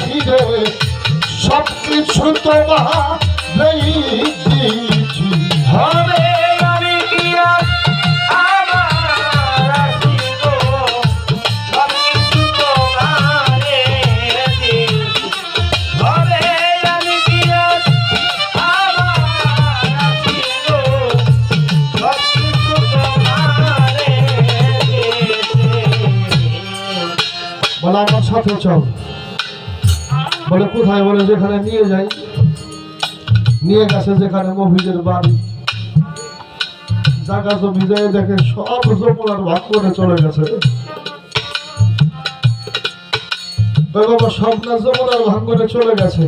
রাখি রে সব কিছু তোমার দিয়েছি হবে আমি কি আর আমার রাখিব সব কিছু তোমারে দিয়েছি হবে আমি কি আর আমার রাখিব সব কিছু তোমারে দিয়েছি বলে আমার সাথে চল বলে কোথায় বলে যেখানে নিয়ে যাই নিয়ে গেছে যেখানে মফিজের বাড়ি জায়গা জমি যায় দেখে সব যমুনার ভাগ করে চলে গেছে ওই বাবা সব না যমুনার ভাগ করে চলে গেছে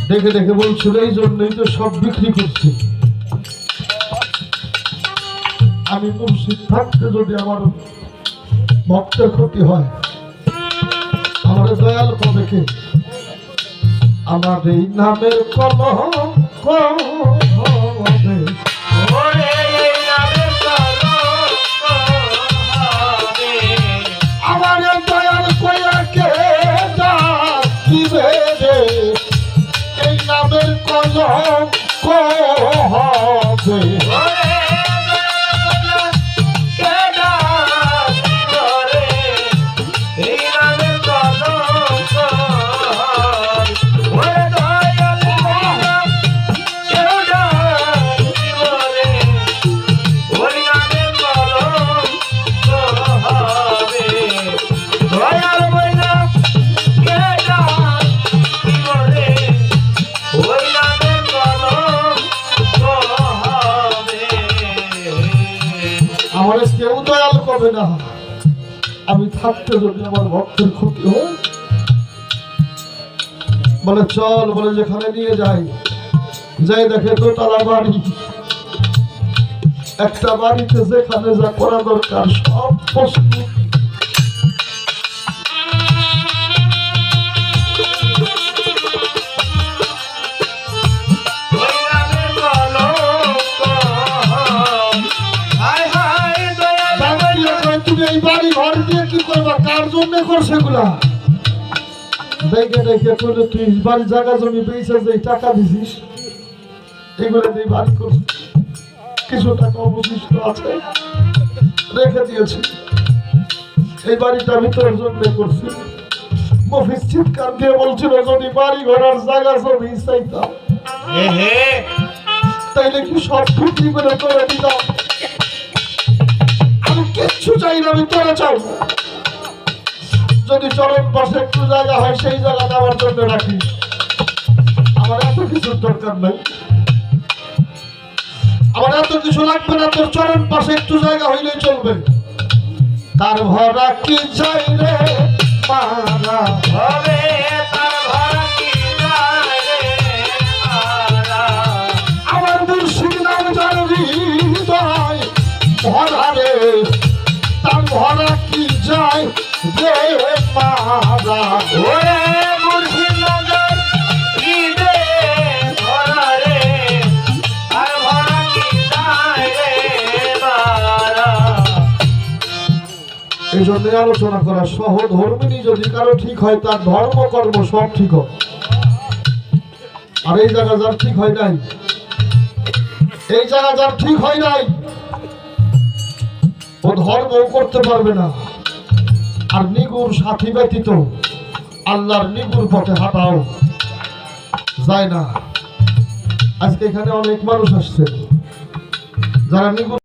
দেখে দেখে বলছিল এই জন্যই তো সব বিক্রি করছি আমি মুর্শিদ থাকতে যদি আমার ভক্তের ক্ষতি হয় আমার দয়াল কবে কে আমার এই নামের কলঙ্ক হবে ওরে এই নামের কলঙ্ক হবে আমার দয়াল কইয়া কে দিবে রে এই নামের কলঙ্ক হবে ওরে কে ডাকিব রে এই নামের কলঙ্ক ওরে দয়াল কে ডাকিব রে ওই নামের কলঙ্ক হবে দয়াল বইনা কে ডাকিব রে ওই নামের কলঙ্ক হবে আমার কেউ দয়াল করবে না আমি থাকতে যদি আমার ভক্তের ক্ষতি হয় বলে চল বলে যেখানে নিয়ে যাই যাই দেখে দোতলা বাড়ি একটা বাড়িতে যেখানে যা করা দরকার সব প্রস্তুত ওই নামের কলঙ্ক হায় হায় দয়াল বাঙালিরা কয়, তুমি এই বাড়ি ঘর দিয়ে কি করবা কার জন্য করছে এগুলা দেখে দেখে করলে তুই বাড়ি জায়গা জমি পেয়েছে যে টাকা দিছিস এগুলো দিয়ে বাড়ি করছিস কিছু টাকা অবশিষ্ট আছে রেখে দিয়েছি এই বাড়িটা ভিতরের জন্য করছি মফিজ চিৎকার দিয়ে বলছিল যদি বাড়ি ঘোরার জায়গা জমি চাইতাম হে তাইলে কি সব বিক্রি করে তোরে দিতাম আমি কিচ্ছু চাই না আমি তোরে চাই যদি চরণ পাশে একটু জায়গা হয় সেই জায়গাটা আমার জন্য রাখিস আমার এত কিছুর দরকার নাই আমার এত কিছু লাগবে না তোর চরণ পাশে একটু জায়গা হইলেই চলবে তার ভরা কি চাই রে মারা হবে তার ভরা কি যায় রে মারা আমার মুর্শিদ নাম যার হৃদয় ভরা রে তার ভরা কি যায় রে মারা ওরে মুর্শিদ নজর হৃদে ভরা রে আর ভরা কি যায় রে মারা এই জন্য আলোচনা করা সহধর্মিনী যদি কারো ঠিক হয় তার ধর্ম কর্ম সব ঠিক হয় আর এই জায়গা যার ঠিক হয় নাই এই জায়গা যার ঠিক হয় নাই ও ধর্মও করতে পারবে না আর নিগুর সাথী ব্যতীত আল্লাহর নিগুর পথে হাঁটাও যায় না আজকে এখানে অনেক মানুষ আসছে যারা নিগুর